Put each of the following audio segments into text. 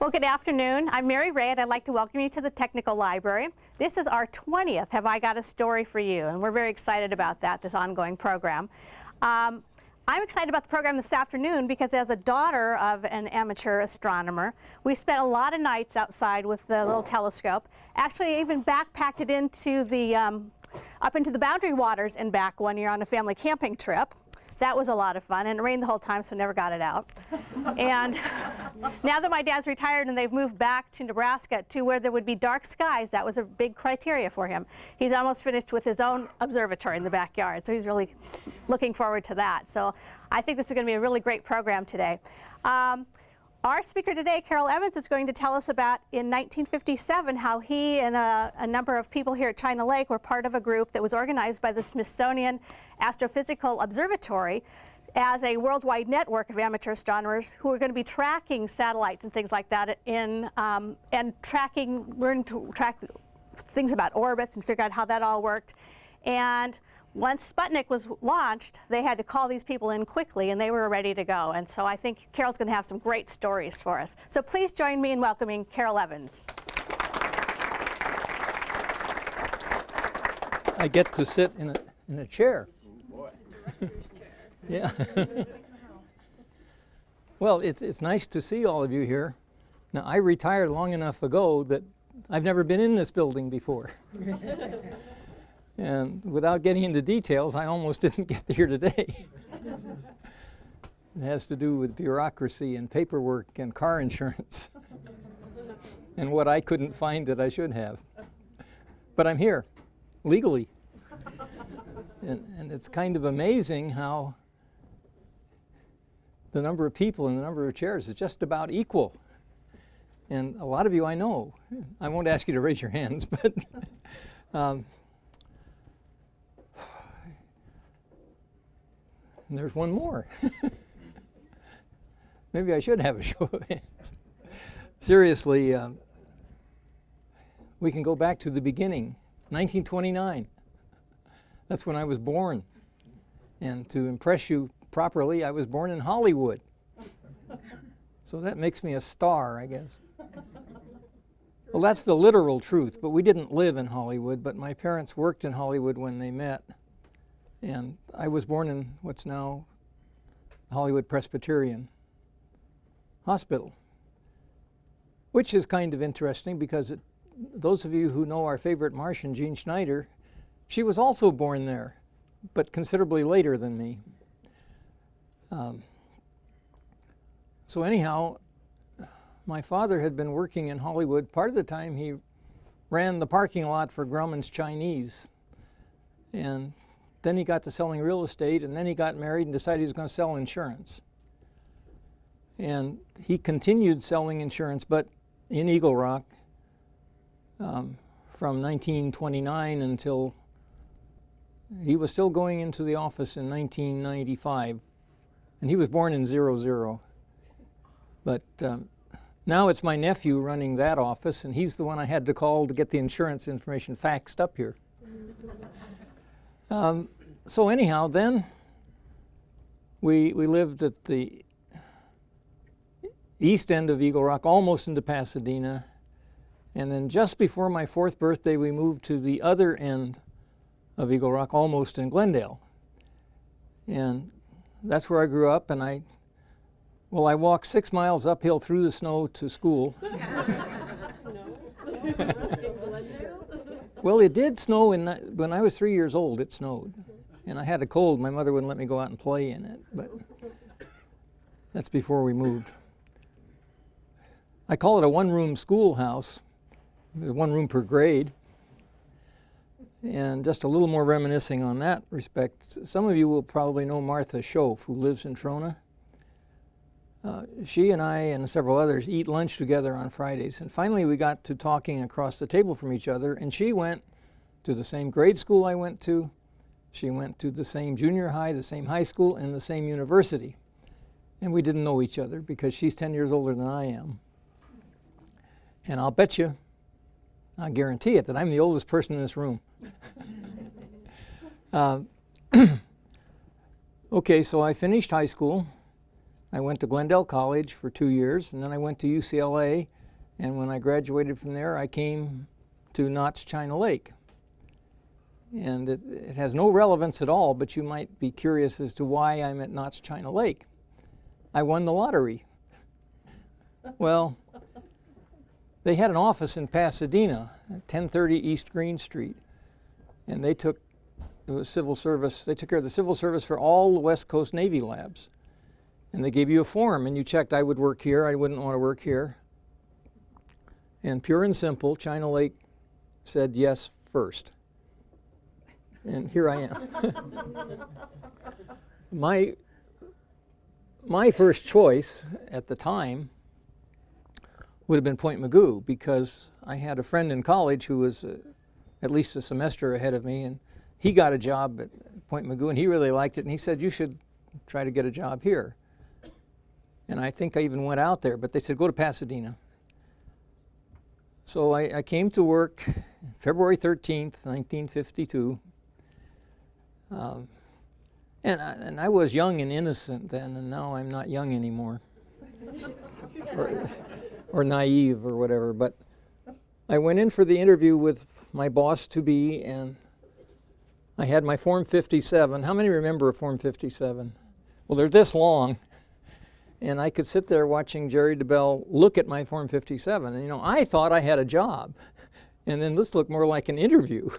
Well, good afternoon. I'm Mary Ray, and I'd like to welcome you to the Technical Library. This is our 20th Have I Got a Story for You, and we're very excited about that, this ongoing program. I'm excited about the program this afternoon because as a daughter of an amateur astronomer, we spent a lot of nights outside with the little telescope. Actually, I even backpacked it into the, up into the Boundary Waters and back one year on a family camping trip. That was a lot of fun, and it rained the whole time, so never got it out. And now that my dad's retired and they've moved back to Nebraska to where there would be dark skies, that was a big criteria for him. He's almost finished with his own observatory in the backyard, so he's really looking forward to that. So I think this is going to be a really great program today. Our speaker today, Carroll Evans, is going to tell us about in 1957 how he and a number of people here at China Lake were part of a group that was organized by the Smithsonian Astrophysical Observatory as a worldwide network of amateur astronomers who are going to be tracking satellites and things like that and learn to track things about orbits and figure out how that all worked. And once Sputnik was launched, they had to call these people in quickly, and they were ready to go. And so I think Carol's going to have some great stories for us. So please join me in welcoming Carroll Evans. I get to sit in a chair. Yeah. Well, it's nice to see all of you here. Now, I retired long enough ago that I've never been in this building before. And without getting into details, I almost didn't get here today. It has to do with bureaucracy and paperwork and car insurance and what I couldn't find that I should have. But I'm here, legally. And it's kind of amazing how the number of people and the number of chairs is just about equal. And a lot of you I know. I won't ask you to raise your hands, but and there's one more. Maybe I should have a show of hands. Seriously, we can go back to the beginning, 1929. That's when I was born. And to impress you properly, I was born in Hollywood. So that makes me a star, I guess. Well, that's the literal truth, but we didn't live in Hollywood, but my parents worked in Hollywood when they met. And I was born in what's now Hollywood Presbyterian Hospital, which is kind of interesting because those of you who know our favorite Martian, Jean Schneider, she was also born there, but considerably later than me. So anyhow, my father had been working in Hollywood. Part of the time he ran the parking lot for Grumman's Chinese. And then he got to selling real estate, and then he got married and decided he was going to sell insurance. And he continued selling insurance, but in Eagle Rock from 1929 until he was still going into the office in 1995. And he was born in 00. But now it's my nephew running that office, and he's the one I had to call to get the insurance information faxed up here. So anyhow, then we lived at the east end of Eagle Rock, almost into Pasadena. And then just before my 4th birthday, we moved to the other end of Eagle Rock, almost in Glendale. And that's where I grew up, and I walked 6 miles uphill through the snow to school. Well, it did snow when I was 3 years old. It snowed, and I had a cold. My mother wouldn't let me go out and play in it, but that's before we moved. I call it a one-room schoolhouse. There's 1 room per grade, and just a little more reminiscing on that respect. Some of you will probably know Martha Schoaf, who lives in Trona. She and I and several others eat lunch together on Fridays, and finally we got to talking across the table from each other, and she went to the same grade school I went to. She went to the same junior high, the same high school, and the same university. And we didn't know each other because she's 10 years older than I am. And I'll bet you, I guarantee it, that I'm the oldest person in this room. Okay, so I finished high school. I went to Glendale College for 2 years, and then I went to UCLA, and when I graduated from there, I came to Knott's China Lake. And it has no relevance at all, but you might be curious as to why I'm at Knott's China Lake. I won the lottery. Well, they had an office in Pasadena, 1030 East Green Street, and it was civil service. They took care of the civil service for all the West Coast Navy labs. And they gave you a form, and you checked I would work here, I wouldn't want to work here. And pure and simple, China Lake said yes first. And here I am. My first choice at the time would have been Point Mugu, because I had a friend in college who was at least a semester ahead of me, and he got a job at Point Mugu, and he really liked it, and he said, you should try to get a job here. And I think I even went out there, but they said, go to Pasadena. So I came to work February 13th, 1952. And I was young and innocent then, and now I'm not young anymore. or naive or whatever. But I went in for the interview with my boss-to-be, and I had my Form 57. How many remember a Form 57? Well, they're this long. And I could sit there watching Jerry DeBell look at my Form 57. And, I thought I had a job. And then this looked more like an interview.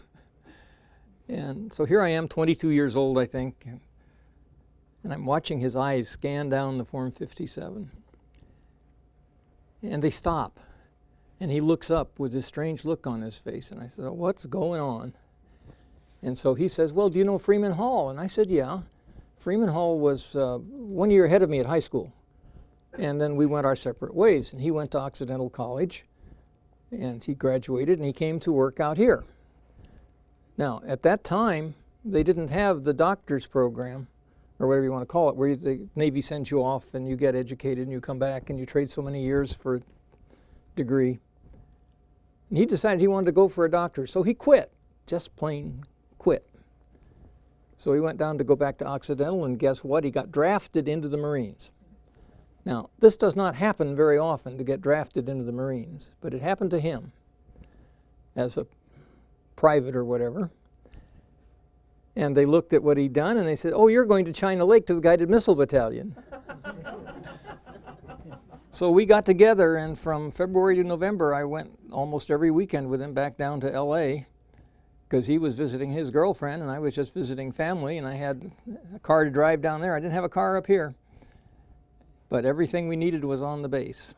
And so here I am, 22 years old, I think. And I'm watching his eyes scan down the Form 57. And they stop. And he looks up with this strange look on his face. And I said, what's going on? And so he says, well, do you know Freeman Hall? And I said, yeah. Freeman Hall was 1 year ahead of me at high school. And then we went our separate ways. And he went to Occidental College. And he graduated, and he came to work out here. Now, at that time, they didn't have the doctor's program, or whatever you want to call it, where the Navy sends you off and you get educated and you come back and you trade so many years for a degree. And he decided he wanted to go for a doctor, so he quit, just plain quit. So he went down to go back to Occidental, and guess what? He got drafted into the Marines. Now, this does not happen very often, to get drafted into the Marines, but it happened to him as a private or whatever. And they looked at what he'd done, and they said, oh, you're going to China Lake to the Guided Missile Battalion. So we got together, and from February to November, I went almost every weekend with him back down to L.A., because he was visiting his girlfriend, and I was just visiting family, and I had a car to drive down there. I didn't have a car up here. But everything we needed was on the base.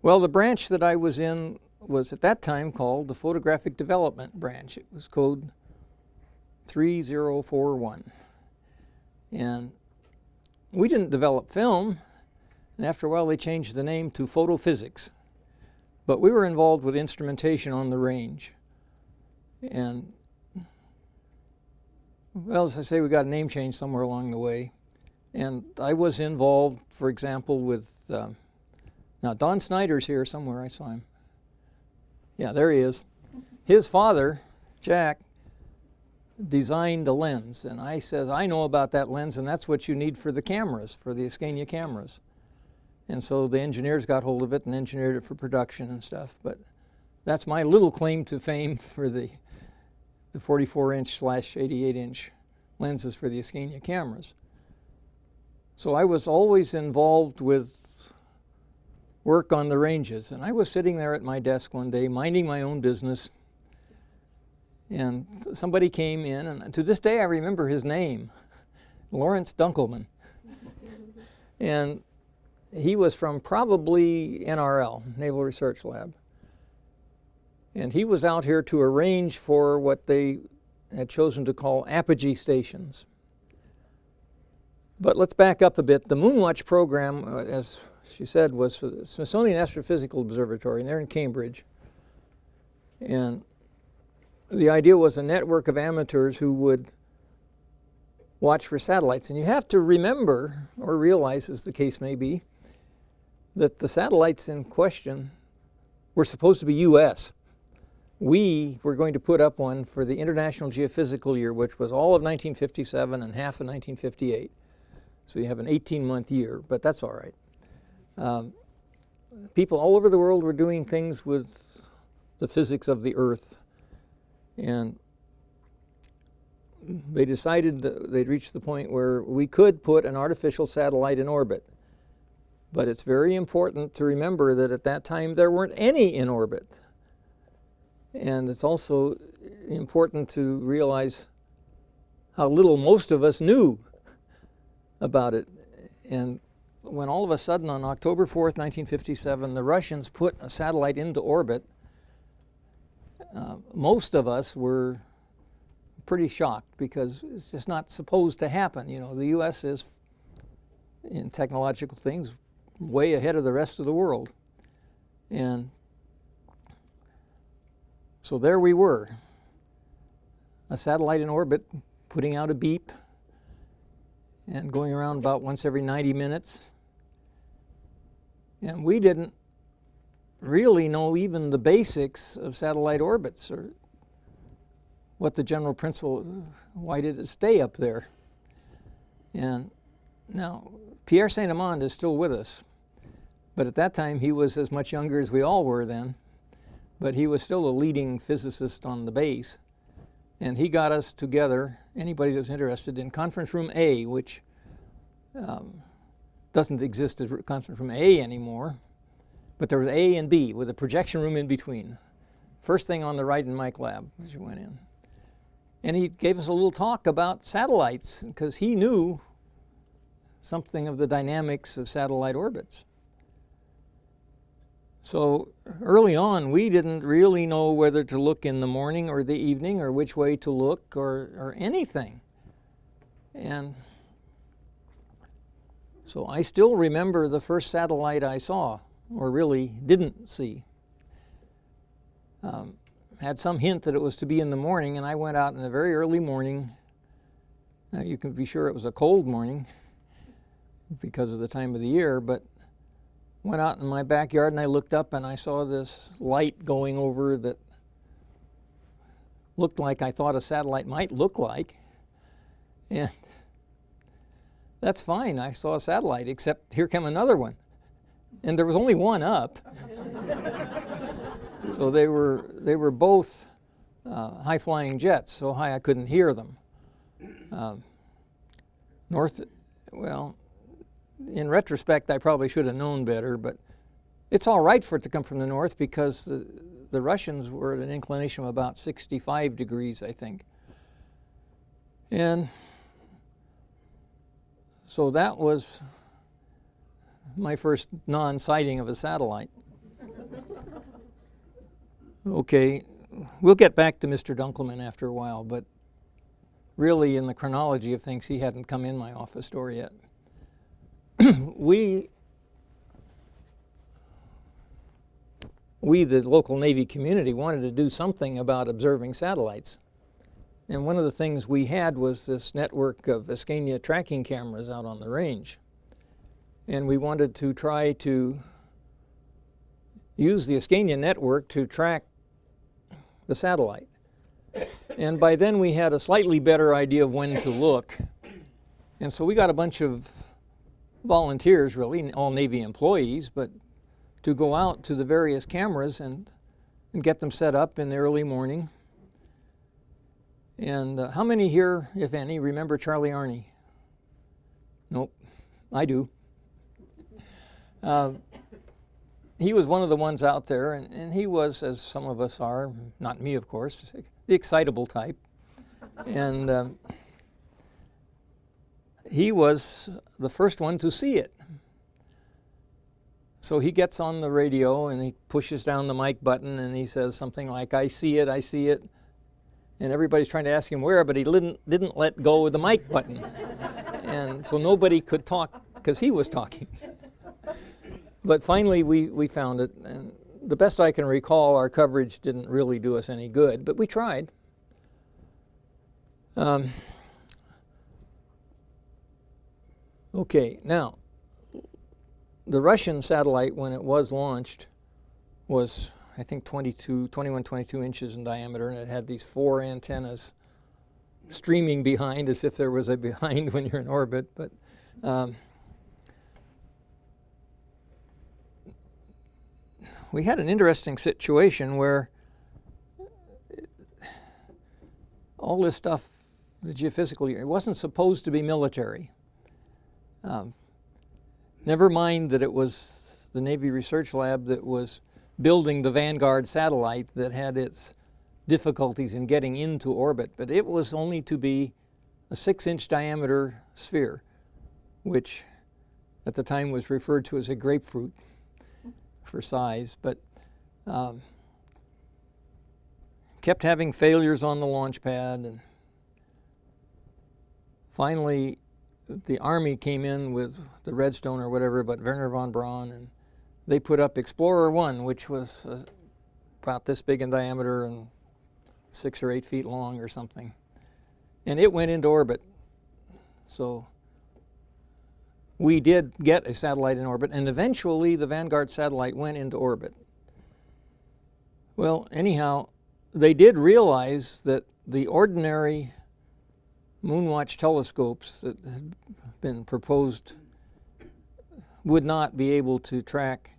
Well, the branch that I was in was at that time called the Photographic Development Branch. It was code 3041. And we didn't develop film, and after a while they changed the name to Photophysics. But we were involved with instrumentation on the range. And, well, as I say, we got a name change somewhere along the way. And I was involved, for example, with, now Don Snyder's here somewhere, I saw him. Yeah, there he is. His father, Jack, designed a lens, and I said, I know about that lens, and that's what you need for the cameras, for the Ascania cameras. And so the engineers got hold of it and engineered it for production and stuff, but that's my little claim to fame for the 44-inch / 88-inch lenses for the Ascania cameras. So I was always involved with work on the ranges, and I was sitting there at my desk one day minding my own business, and somebody came in, and to this day I remember his name, Lawrence Dunkelman. And he was from probably NRL, Naval Research Lab. And he was out here to arrange for what they had chosen to call apogee stations. But let's back up a bit. The Moonwatch program, as she said, was for the Smithsonian Astrophysical Observatory, and they're in Cambridge. And the idea was a network of amateurs who would watch for satellites. And you have to remember, or realize as the case may be, that the satellites in question were supposed to be U.S. We were going to put up one for the International Geophysical Year, which was all of 1957 and half of 1958. So you have an 18-month year, but that's all right. People all over the world were doing things with the physics of the Earth, and they decided that they'd reached the point where we could put an artificial satellite in orbit. But it's very important to remember that at that time there weren't any in orbit. And it's also important to realize how little most of us knew about it. And when all of a sudden on October 4th, 1957, the Russians put a satellite into orbit, most of us were pretty shocked because it's just not supposed to happen. You know, the U.S. is, in technological things, way ahead of the rest of the world. And so there we were, a satellite in orbit, putting out a beep and going around about once every 90 minutes. And we didn't really know even the basics of satellite orbits or what the general principle, why did it stay up there? And now, Pierre Saint-Amand is still with us, but at that time he was as much younger as we all were then, but he was still a leading physicist on the base. And he got us together, anybody that was interested, in conference room A, which doesn't exist as conference room A anymore, but there was A and B with a projection room in between. First thing on the right in Mike Lab as you went in. And he gave us a little talk about satellites because he knew something of the dynamics of satellite orbits. So early on, we didn't really know whether to look in the morning or the evening or which way to look or anything. And so I still remember the first satellite I saw, or really didn't see. Had some hint that it was to be in the morning, and I went out in the very early morning. Now you can be sure it was a cold morning because of the time of the year, but went out in my backyard and I looked up and I saw this light going over that looked like I thought a satellite might look like. And that's fine, I saw a satellite, except here came another one. And there was only one up. So they were both high-flying jets, so high I couldn't hear them. Well, in retrospect, I probably should have known better, but it's all right for it to come from the north because the Russians were at an inclination of about 65 degrees, I think. And so that was my first non-sighting of a satellite. Okay, we'll get back to Mr. Dunkelman after a while, but really in the chronology of things, he hadn't come in my office door yet. We, the local Navy community, wanted to do something about observing satellites. And one of the things we had was this network of Escania tracking cameras out on the range. And we wanted to try to use the Escania network to track the satellite. And by then we had a slightly better idea of when to look. And so we got a bunch of volunteers, really, all Navy employees, but to go out to the various cameras and get them set up in the early morning. And how many here, if any, remember Charlie Arney? Nope, I do. He was one of the ones out there, and he was, as some of us are, not me, of course, the excitable type. And he was the first one to see it. So he gets on the radio and he pushes down the mic button and he says something like, I see it, I see it. And everybody's trying to ask him where, but he didn't let go of the mic button. And so nobody could talk because he was talking. But finally we found it, and the best I can recall, our coverage didn't really do us any good, but we tried. Okay, now, the Russian satellite, when it was launched, was, I think, 22 inches in diameter, and it had these 4 antennas streaming behind as if there was a behind when you're in orbit, but We had an interesting situation where all this stuff, the geophysical, it wasn't supposed to be military. Never mind that it was the Navy Research Lab that was building the Vanguard satellite that had its difficulties in getting into orbit, but it was only to be a 6-inch diameter sphere, which at the time was referred to as a grapefruit for size, but kept having failures on the launch pad, and finally the Army came in with the Redstone or whatever, but Werner von Braun, and they put up Explorer 1, which was about this big in diameter and 6 or 8 feet long or something, and it went into orbit. So we did get a satellite in orbit, and eventually the Vanguard satellite went into orbit. Well, anyhow, they did realize that the ordinary Moonwatch telescopes that had been proposed would not be able to track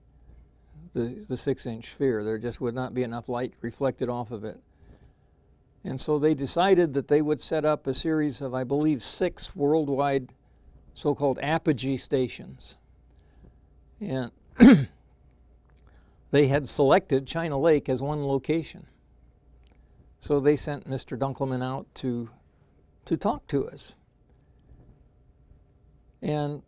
the 6-inch sphere. There just would not be enough light reflected off of it. And so they decided that they would set up a series of, I believe, 6 worldwide so-called apogee stations. And they had selected China Lake as one location. So they sent Mr. Dunkelman out to talk to us. And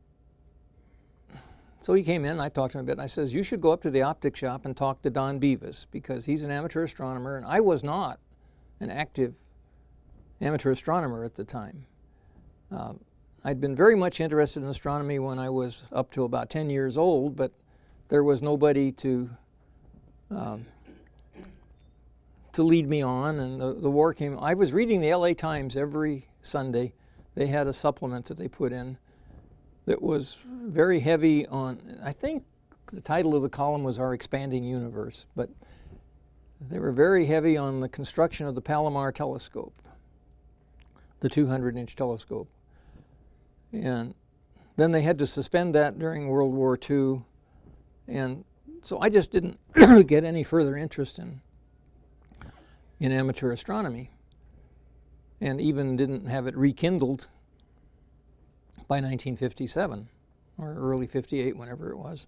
so he came in, I talked to him a bit, and I says, you should go up to the optics shop and talk to Don Beavis, because he's an amateur astronomer, and I was not an active amateur astronomer at the time. I'd been very much interested in astronomy when I was up to about 10 years old, but there was nobody to lead me on, and the war came. I was reading the LA Times every Sunday. They had a supplement that they put in that was very heavy on, I think the title of the column was Our Expanding Universe, but they were very heavy on the construction of the Palomar telescope, the 200-inch telescope. And then they had to suspend that during World War II, and so I just didn't get any further interest in amateur astronomy, and even didn't have it rekindled by 1957 or early 58, whenever it was.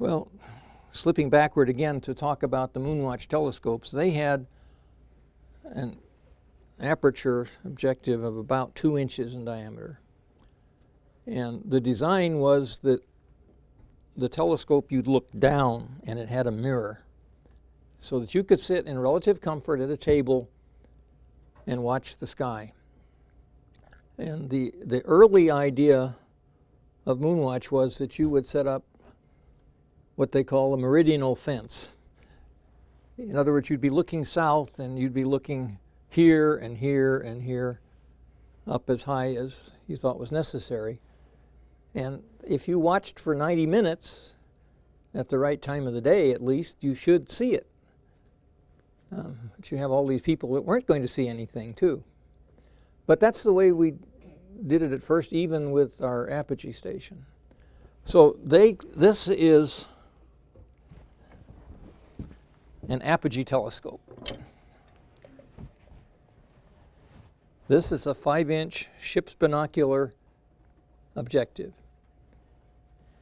Well, slipping backward again to talk about the Moonwatch telescopes, they had an aperture objective of about 2 inches in diameter. And the design was that the telescope, you'd look down and it had a mirror, so that you could sit in relative comfort at a table and watch the sky. And the early idea of Moonwatch was that you would set up what they call a meridional fence. In other words, you'd be looking south and you'd be looking here and here and here, up as high as you thought was necessary. And if you watched for 90 minutes, at the right time of the day at least, you should see it. But you have all these people that weren't going to see anything too. But that's the way we did it at first, even with our apogee station. So this is an apogee telescope. This is a 5-inch ship's binocular objective.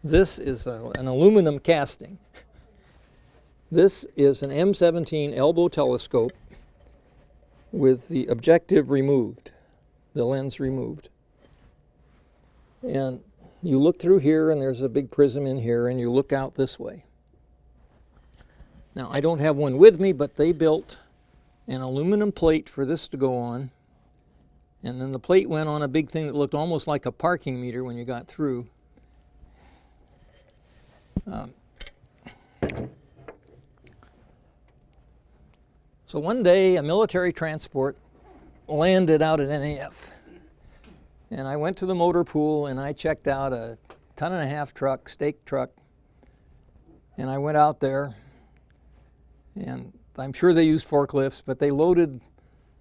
This is an aluminum casting. This is an M17 elbow telescope with the objective removed, the lens removed. And you look through here, and there's a big prism in here, and you look out this way. Now, I don't have one with me, but they built an aluminum plate for this to go on, and then the plate went on a big thing that looked almost like a parking meter when you got through. So one day, a military transport landed out at NAF. And I went to the motor pool and I checked out a 1.5-ton truck, stake truck. And I went out there, and I'm sure they used forklifts, but they loaded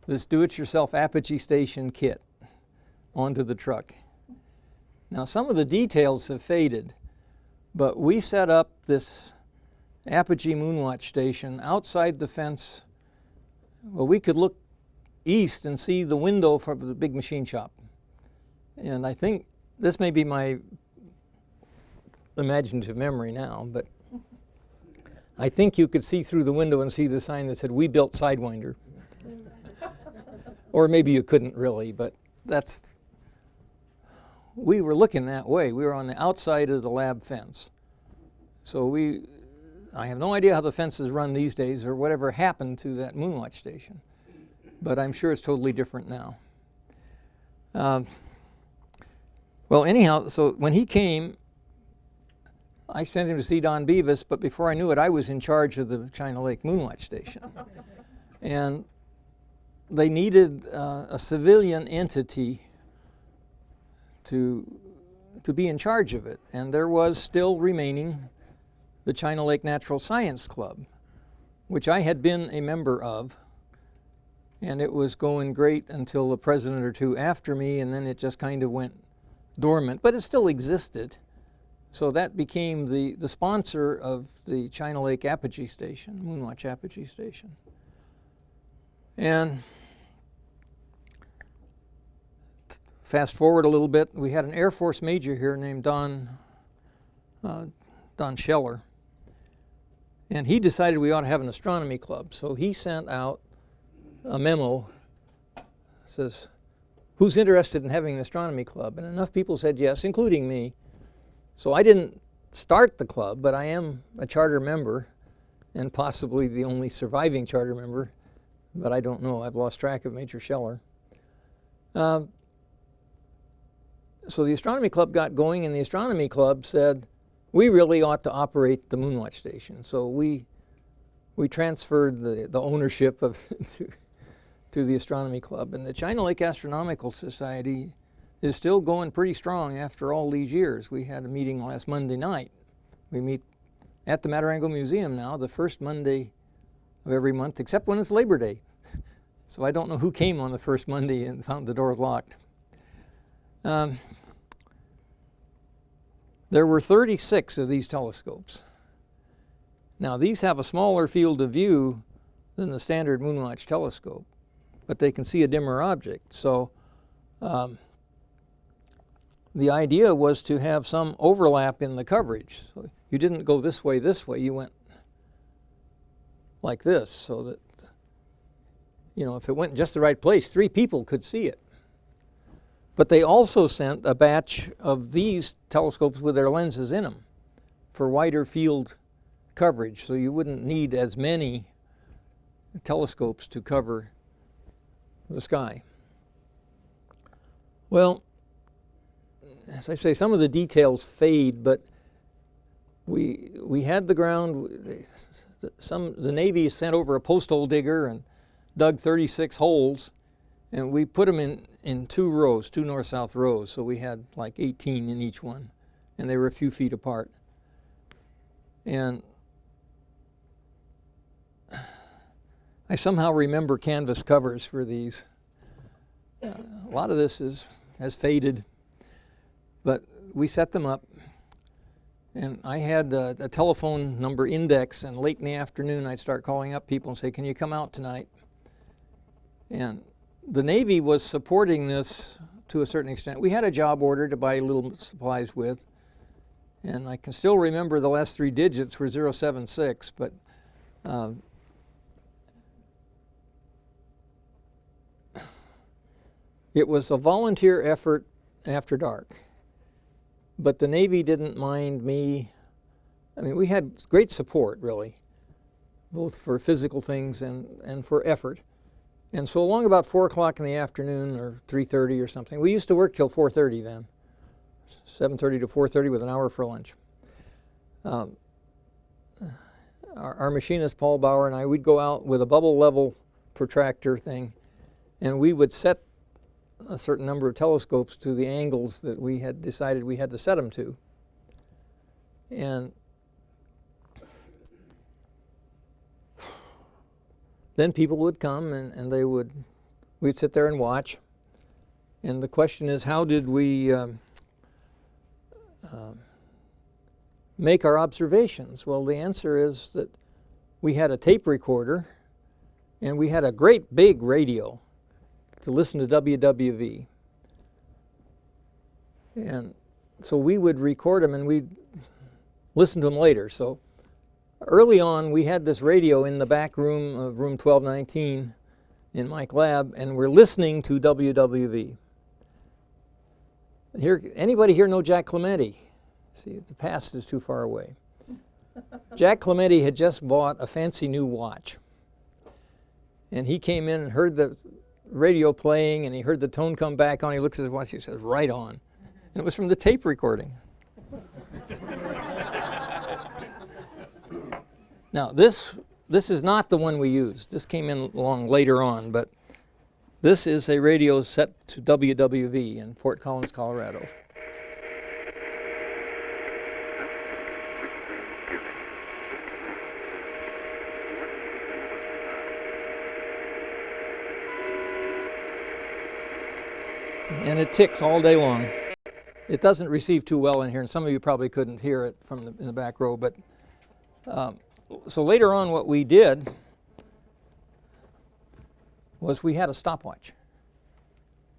this do-it-yourself apogee station kit onto the truck. Now, some of the details have faded, but we set up this apogee Moonwatch station outside the fence. Well, we could look east and see the window from the big machine shop. And I think this may be my imaginative memory now, but I think you could see through the window and see the sign that said, "We built Sidewinder." Or maybe you couldn't really, but we were looking that way. We were on the outside of the lab fence. So I have no idea how the fences run these days or whatever happened to that Moonwatch station, but I'm sure it's totally different now. Well, anyhow, so when he came, I sent him to see Don Beavis, but before I knew it, I was in charge of the China Lake Moonwatch station. And they needed a civilian entity to be in charge of it. And there was still remaining the China Lake Natural Science Club, which I had been a member of. And it was going great until a president or two after me, and then it just kind of went dormant, but it still existed. So that became the sponsor of the China Lake Apogee Station, Moonwatch Apogee Station. And fast forward a little bit, we had an Air Force major here named Don Scheller. And he decided we ought to have an astronomy club. So he sent out a memo, says, "Who's interested in having an astronomy club?" And enough people said yes, including me. So I didn't start the club, but I am a charter member and possibly the only surviving charter member, but I don't know. I've lost track of Major Scheller. So the astronomy club got going, and the astronomy club said, we really ought to operate the Moonwatch station. So we transferred the ownership of to the astronomy club. And the China Lake Astronomical Society is still going pretty strong after all these years. We had a meeting last Monday night. We meet at the Matarango Museum now, the first Monday of every month, except when it's Labor Day. So I don't know who came on the first Monday and found the doors locked. There were 36 of these telescopes. Now, these have a smaller field of view than the standard Moonwatch telescope, but they can see a dimmer object. So the idea was to have some overlap in the coverage. So you didn't go this way, you went like this, so that, if it went in just the right place, 3 people could see it. But they also sent a batch of these telescopes with their lenses in them for wider field coverage, so you wouldn't need as many telescopes to cover the sky. Well, as I say, some of the details fade, but we had the ground. The Navy sent over a post hole digger and dug 36 holes, and we put them in 2 rows, 2 north-south rows, so we had like 18 in each one, and they were a few feet apart. And I somehow remember canvas covers for these. A lot of this has faded, but we set them up, and I had a telephone number index, and late in the afternoon I'd start calling up people and say, "Can you come out tonight?" And the Navy was supporting this to a certain extent. We had a job order to buy little supplies with, and I can still remember the last 3 digits were 076, but it was a volunteer effort after dark. But the Navy didn't mind me. I mean, we had great support, really, both for physical things and for effort. And so along about 4 o'clock in the afternoon or 3:30 or something, we used to work till 4:30 then, 7:30 to 4:30 with an hour for lunch. Our machinist, Paul Bauer, and I, we'd go out with a bubble level protractor thing, and we would set a certain number of telescopes to the angles that we had decided we had to set them to. And then people would come and we'd sit there and watch. And the question is, how did we make our observations? Well, the answer is that we had a tape recorder and we had a great big radio to listen to WWV. And so we would record them and we'd listen to them later. So early on, we had this radio in the back room of room 1219 in Mike Lab, and we're listening to WWV. Here, anybody here know Jack Clementi? See, the past is too far away. Jack Clementi had just bought a fancy new watch. And he came in and heard the radio playing, and he heard the tone come back on. He looks at his watch, he says, "Right on." And it was from the tape recording. Now, this is not the one we used. This came in along later on, but this is a radio set to WWV in Fort Collins, Colorado. And it ticks all day long. It doesn't receive too well in here, and some of you probably couldn't hear it from in the back row, but so later on what we did was we had a stopwatch.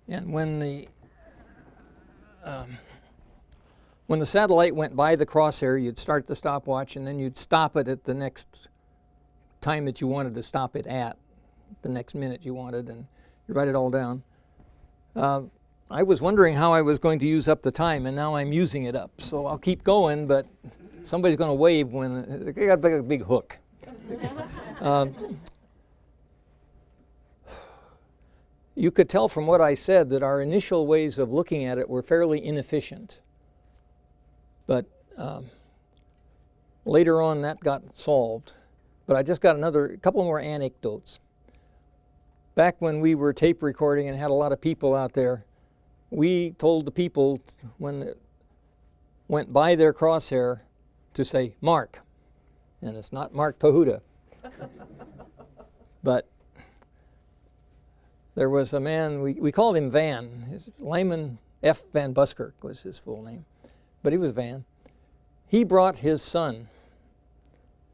And when the satellite went by the crosshair, you'd start the stopwatch and then you'd stop it at the next time that you wanted to stop it at, the next minute you wanted, and you write it all down. I was wondering how I was going to use up the time, and now I'm using it up. So I'll keep going, but somebody's going to wave when they got a big hook. You could tell from what I said that our initial ways of looking at it were fairly inefficient. But later on that got solved. But I just got a couple more anecdotes. Back when we were tape recording and had a lot of people out there, we told the people when it went by their crosshair to say "Mark," and it's not Mark Pahuda. But there was a man, we called him Van. Lyman F. Van Buskirk was his full name, but he was Van. He brought his son,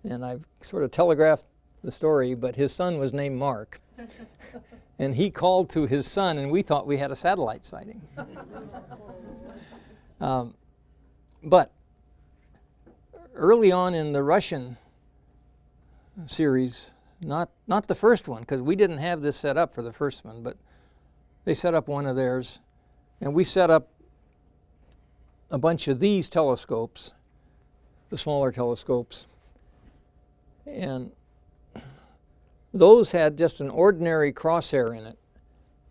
and I've sort of telegraphed the story, but his son was named Mark. And he called to his son, and we thought we had a satellite sighting. But early on in the Russian series, not the first one, because we didn't have this set up for the first one, but they set up one of theirs, and we set up a bunch of these telescopes, the smaller telescopes, and those had just an ordinary crosshair in it.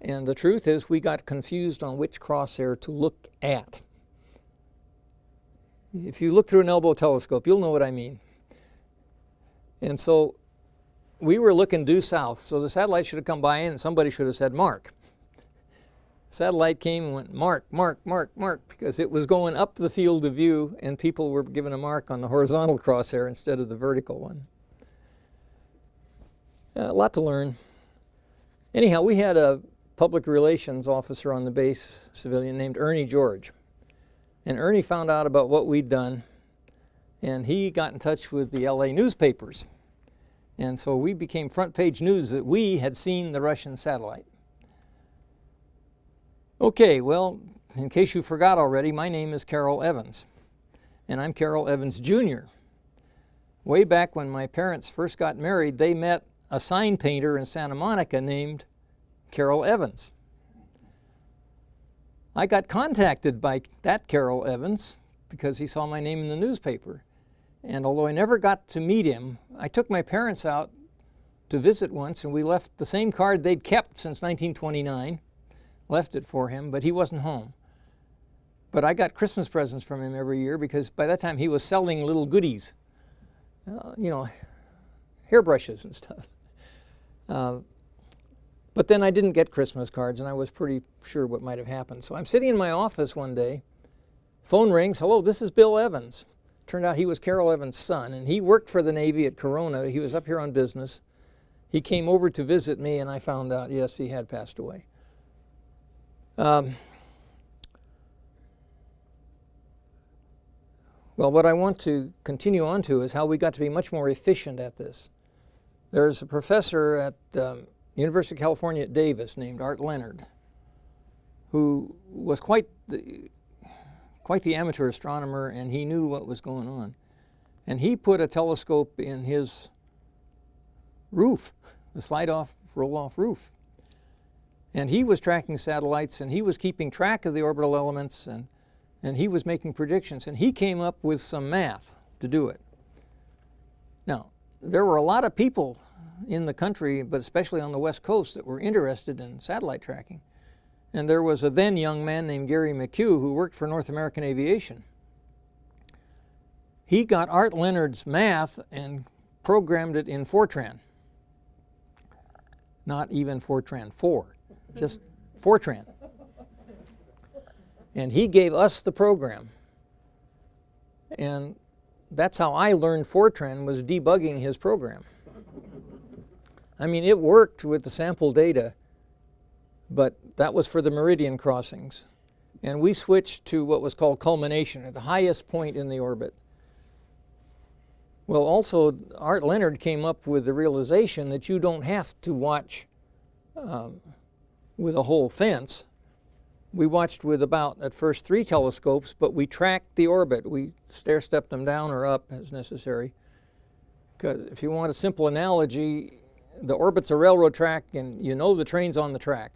And the truth is we got confused on which crosshair to look at. If you look through an elbow telescope, you'll know what I mean. And so we were looking due south, so the satellite should have come by and somebody should have said "Mark." Satellite came and went "Mark, Mark, Mark, Mark," because it was going up the field of view and people were given a mark on the horizontal crosshair instead of the vertical one. A lot to learn. Anyhow, we had a public relations officer on the base, civilian, named Ernie George. And Ernie found out about what we'd done, and he got in touch with the LA newspapers. And so we became front page news that we had seen the Russian satellite. Okay, well, in case you forgot already, my name is Carroll Evans, and I'm Carroll Evans Jr. Way back when my parents first got married, they met a sign painter in Santa Monica named Carroll Evans. I got contacted by that Carroll Evans because he saw my name in the newspaper. And although I never got to meet him, I took my parents out to visit once, and we left the same card they'd kept since 1929, left it for him, but he wasn't home. But I got Christmas presents from him every year because by that time he was selling little goodies, hairbrushes and stuff. But then I didn't get Christmas cards, and I was pretty sure what might have happened. So I'm sitting in my office one day, phone rings, "Hello, this is Bill Evans." Turned out he was Carroll Evans' son, and he worked for the Navy at Corona. He was up here on business. He came over to visit me, and I found out, yes, he had passed away. Well, what I want to continue on to is how we got to be much more efficient at this. There's a professor at University of California at Davis named Art Leonard, who was quite the amateur astronomer, and he knew what was going on. And he put a telescope in his roof, the slide-off, roll-off roof. And he was tracking satellites, and he was keeping track of the orbital elements, and he was making predictions. And he came up with some math to do it. Now, there were a lot of people in the country, but especially on the West Coast, that were interested in satellite tracking. And there was a then young man named Gary McHugh who worked for North American Aviation. He got Art Leonard's math and programmed it in Fortran. Not even Fortran 4, just Fortran. And he gave us the program. And that's how I learned Fortran, was debugging his program. I mean, it worked with the sample data, but that was for the meridian crossings. And we switched to what was called culmination, at the highest point in the orbit. Well, also, Art Leonard came up with the realization that you don't have to watch with a whole fence. We watched with about, at first, 3 telescopes, but we tracked the orbit. We stair-stepped them down or up as necessary. Because if you want a simple analogy, the orbit's a railroad track, and you know the train's on the track,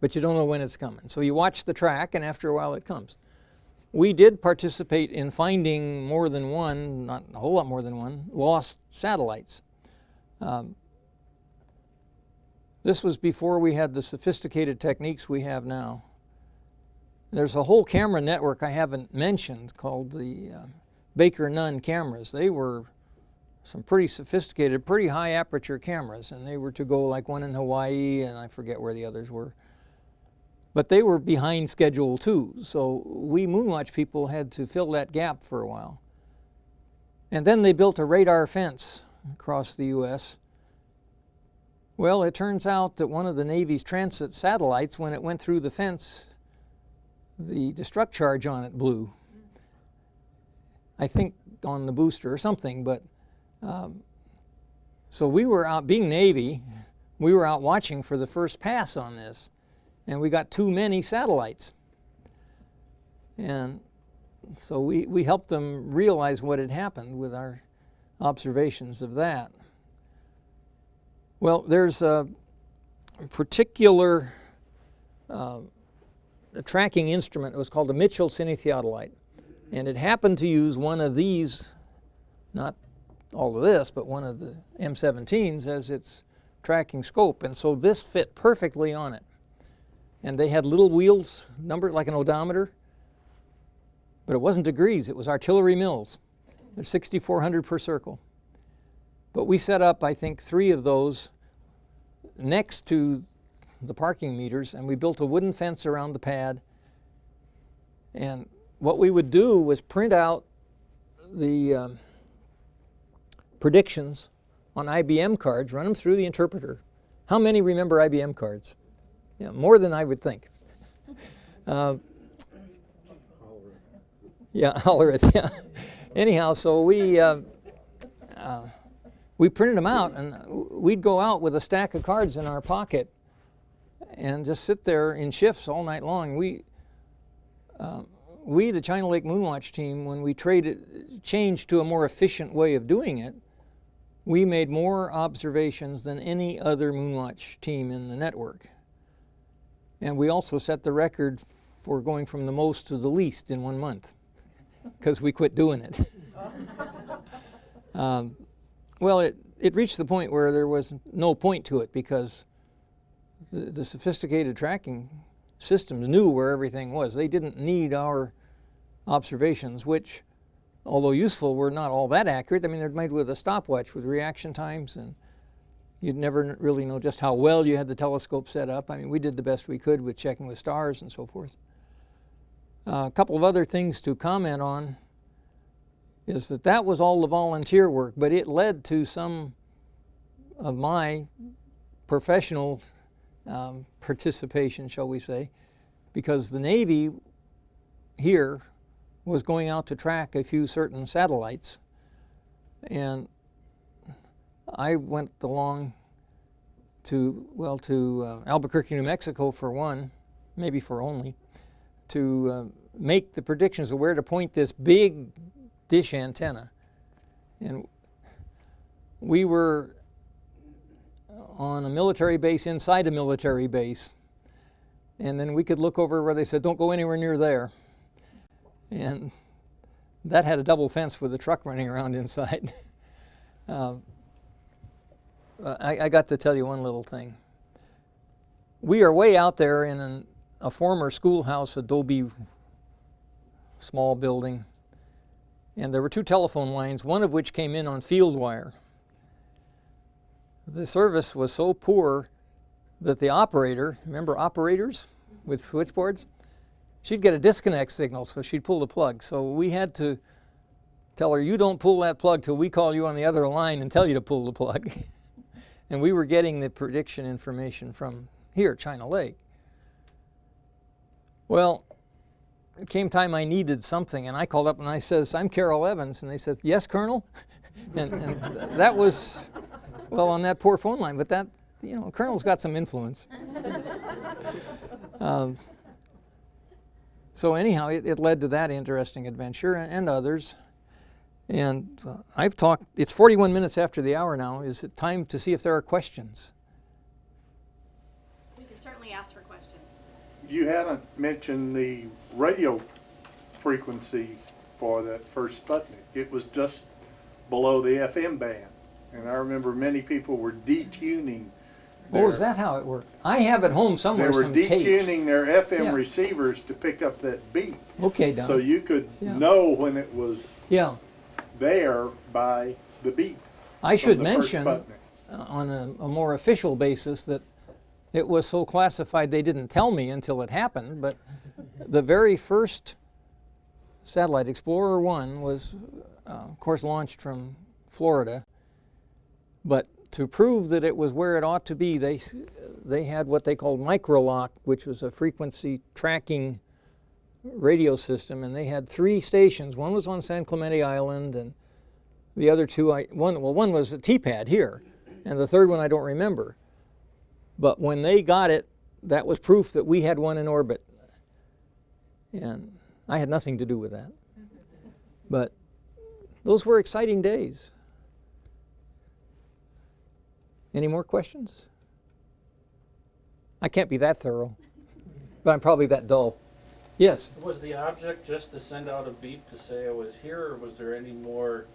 but you don't know when it's coming. So you watch the track, and after a while it comes. We did participate in finding more than one, not a whole lot more than one, lost satellites. This was before we had the sophisticated techniques we have now. There's a whole camera network I haven't mentioned called the Baker-Nunn cameras. They were some pretty sophisticated, pretty high aperture cameras, and they were to go like one in Hawaii, and I forget where the others were. But they were behind schedule too, so we Moonwatch people had to fill that gap for a while. And then they built a radar fence across the U.S. Well, it turns out that one of the Navy's transit satellites, when it went through the fence, the destruct charge on it blew. I think on the booster or something, but so we were out, being Navy, we were out watching for the first pass on this, and we got too many satellites. And so we helped them realize what had happened with our observations of that. Well, there's a particular tracking instrument. It was called a Mitchell cinetheodolite, and it happened to use one of these, not all of this, but one of the M17s as its tracking scope, and so this fit perfectly on it. And they had little wheels, numbered like an odometer, but it wasn't degrees, it was artillery mils. They're 6,400 per circle. But we set up, I think, 3 of those next to the parking meters, and we built a wooden fence around the pad. And what we would do was print out the predictions on IBM cards, run them through the interpreter. How many remember IBM cards? Yeah, more than I would think. Yeah, Hollerith, yeah. Anyhow, so we printed them out, and we'd go out with a stack of cards in our pocket and just sit there in shifts all night long. We, the China Lake Moonwatch team, when we changed to a more efficient way of doing it, we made more observations than any other Moonwatch team in the network. And we also set the record for going from the most to the least in 1 month, because we quit doing it. Well, it reached the point where there was no point to it, because the sophisticated tracking systems knew where everything was. They didn't need our observations, which, although useful, were not all that accurate. I mean, they're made with a stopwatch with reaction times, and you'd never really know just how well you had the telescope set up. I mean, we did the best we could with checking with stars and so forth. A couple of other things to comment on is that was all the volunteer work, but it led to some of my professional participation, shall we say. because the Navy here was going out to track a few certain satellites, and I went along to Albuquerque, New Mexico for one, maybe for only, to make the predictions of where to point this big dish antenna. And we were on a military base inside a military base, and then we could look over where they said, don't go anywhere near there. And that had a double fence with a truck running around inside. I got to tell you one little thing. We are way out there in a former schoolhouse adobe small building, and there were 2 telephone lines, one of which came in on field wire. The service was so poor that the operator, remember operators with switchboards? She'd get a disconnect signal, so she'd pull the plug. So we had to tell her, you don't pull that plug till we call you on the other line and tell you to pull the plug. And we were getting the prediction information from here, China Lake. Well, it came time I needed something, and I called up and I says, I'm Carroll Evans. And they said, yes, Colonel? and that was, well, on that poor phone line, but that, you know, Colonel's got some influence. So anyhow, it led to that interesting adventure and others. And I've talked, it's 41 minutes after the hour now. Is it time to see if there are questions? We can certainly ask for questions. You haven't mentioned the radio frequency for that first Sputnik. It was just below the FM band. And I remember many people were detuning. Oh, is that how it worked? I have at home somewhere They were some tapes. detuning their FM Yeah. receivers to pick up that beep. Okay, Don. So you could Yeah. know when it was Yeah. there by the beep. I should from the first mention Sputnik. on a more official basis that it was so classified they didn't tell me until it happened, but the very first satellite, Explorer 1, was of course launched from Florida, but to prove that it was where it ought to be, they had what they called microlock, which was a frequency tracking radio system, and they had 3 stations. One was on San Clemente Island, and the other 2, one was a T-pad here, and the third one I don't remember. But when they got it, that was proof that we had one in orbit, and I had nothing to do with that. But those were exciting days. Any more questions? I can't be that thorough, but I'm probably that dull. Yes? Was the object just to send out a beep to say I was here, or was there any more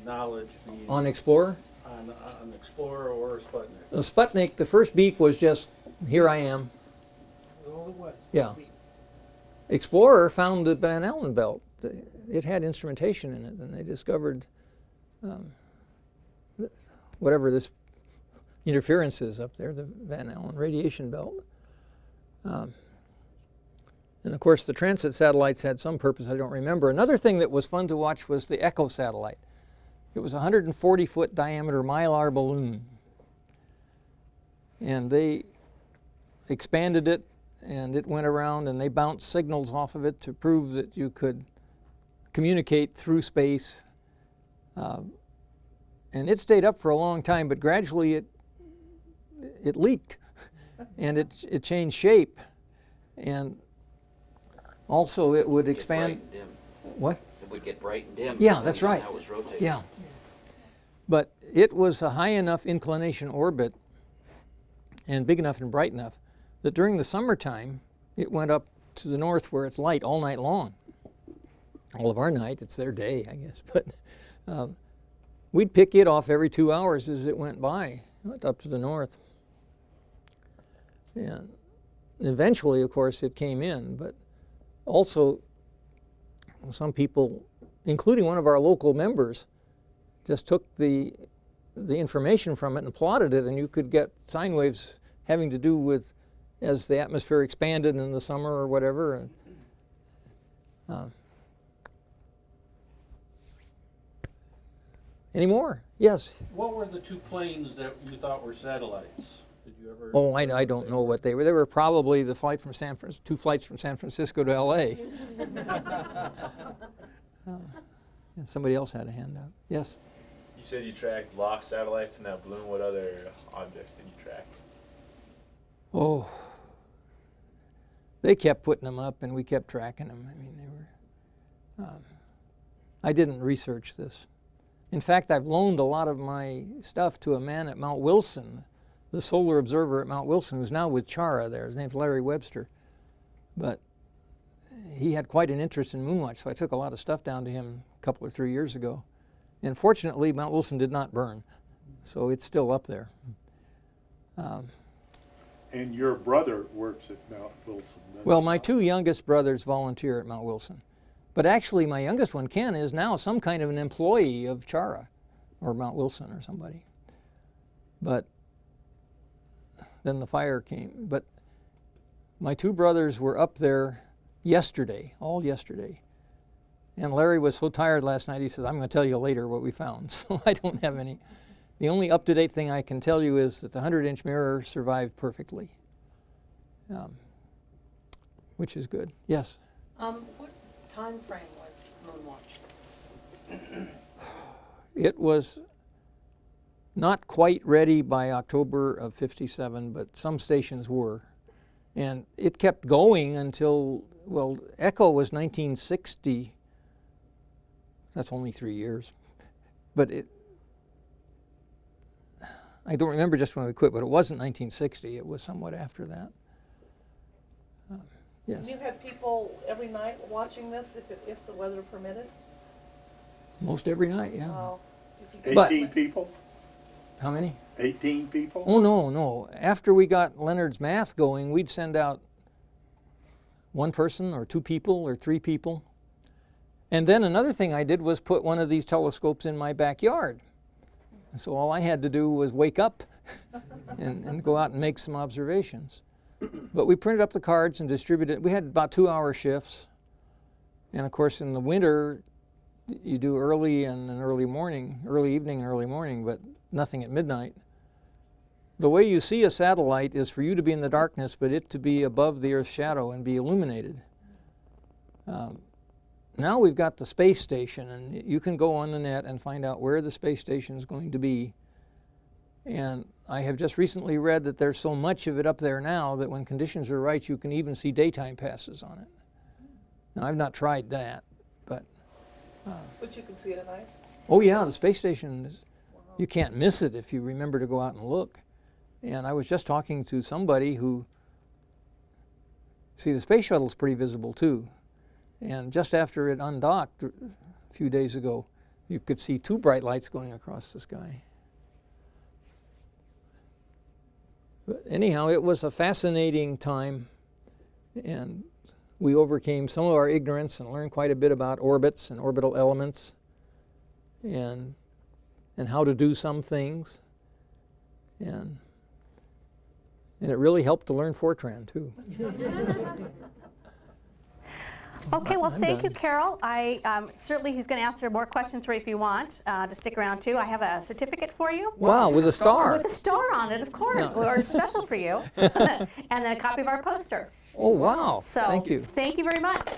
knowledge being On Explorer? on Explorer or Sputnik? The Sputnik, the first beep was just, here I am. All it was. Yeah. Explorer found the Van Allen belt. It had instrumentation in it, and they discovered whatever this interference is up there, the Van Allen radiation belt. And of course, the transit satellites had some purpose I don't remember. Another thing that was fun to watch was the Echo satellite. It was a 140-foot diameter Mylar balloon. And they expanded it, and it went around, and they bounced signals off of it to prove that you could communicate through space. And it stayed up for a long time, but gradually it leaked, and it changed shape. And also it would expand. Bright and dim. What? It would get bright and dim. Yeah, that's right. How it was rotating. Yeah. But it was a high enough inclination orbit and big enough and bright enough that during the summertime it went up to the north where it's light all night long. All of our night, it's their day, I guess. But we'd pick it off every 2 hours as it went by, up to the north. And eventually, of course, it came in, but also some people, including one of our local members, just took the information from it and plotted it, and you could get sine waves having to do with as the atmosphere expanded in the summer or whatever. Any more? Yes. What were the 2 planes that you thought were satellites? Did you ever? Oh, I don't know what they were. They were probably the flight from two flights from San Francisco to L.A. And somebody else had a hand up. Yes? You said you tracked lost satellites in that balloon. What other objects did you track? Oh, they kept putting them up, and we kept tracking them. I mean, they were. I didn't research this. In fact, I've loaned a lot of my stuff to a man at Mount Wilson, the solar observer at Mount Wilson, who's now with Chara there. His name's Larry Webster. But he had quite an interest in Moonwatch, so I took a lot of stuff down to him a couple or 3 years ago. And fortunately, Mount Wilson did not burn, so it's still up there. And your brother works at Mount Wilson. Well, my two youngest brothers volunteer at Mount Wilson. But actually, my youngest one, Ken, is now some kind of an employee of Chara or Mount Wilson or somebody. But then the fire came. But my two brothers were up there yesterday, all yesterday. And Larry was so tired last night, he says, I'm going to tell you later what we found. So I don't have any. The only up-to-date thing I can tell you is that the 100-inch mirror survived perfectly, which is good. Yes? What time frame was Moonwatch? It was not quite ready by October of '57, but some stations were. And it kept going until, well, Echo was 1960. That's only 3 years. But I don't remember just when we quit, but it wasn't 1960. It was somewhat after that. Yes. And you had people every night watching this if the weather permitted? Most every night, yeah. Wow. 18 people? How many? 18 people? Oh, no. After we got Leonard's math going, we'd send out one person or two people or three people. And then another thing I did was put one of these telescopes in my backyard. And so all I had to do was wake up and go out and make some observations. But we printed up the cards and distributed. We had about 2-hour shifts. And of course, in the winter, you do early and an early morning, early evening and early morning, but nothing at midnight. The way you see a satellite is for you to be in the darkness, but it to be above the Earth's shadow and be illuminated. Now we've got the space station, and you can go on the net and find out where the space station is going to be. And I have just recently read that there's so much of it up there now that when conditions are right, you can even see daytime passes on it. Now, I've not tried that, but... But you can see it at night? Oh, yeah, the space station, you can't miss it if you remember to go out and look. And I was just talking to somebody who... See, the space shuttle's pretty visible, too. And just after it undocked a few days ago, you could see two bright lights going across the sky. But anyhow, it was a fascinating time, and we overcame some of our ignorance and learned quite a bit about orbits and orbital elements and how to do some things. And it really helped to learn Fortran, too. Okay, well, I'm thank you, done. Carroll. Certainly he's going to answer more questions for you if you want to stick around, too. I have a certificate for you. Wow, with a star. With a star on it, of course, No. or special for you. And then a copy of our poster. Oh, wow. So, Thank you. Thank you very much.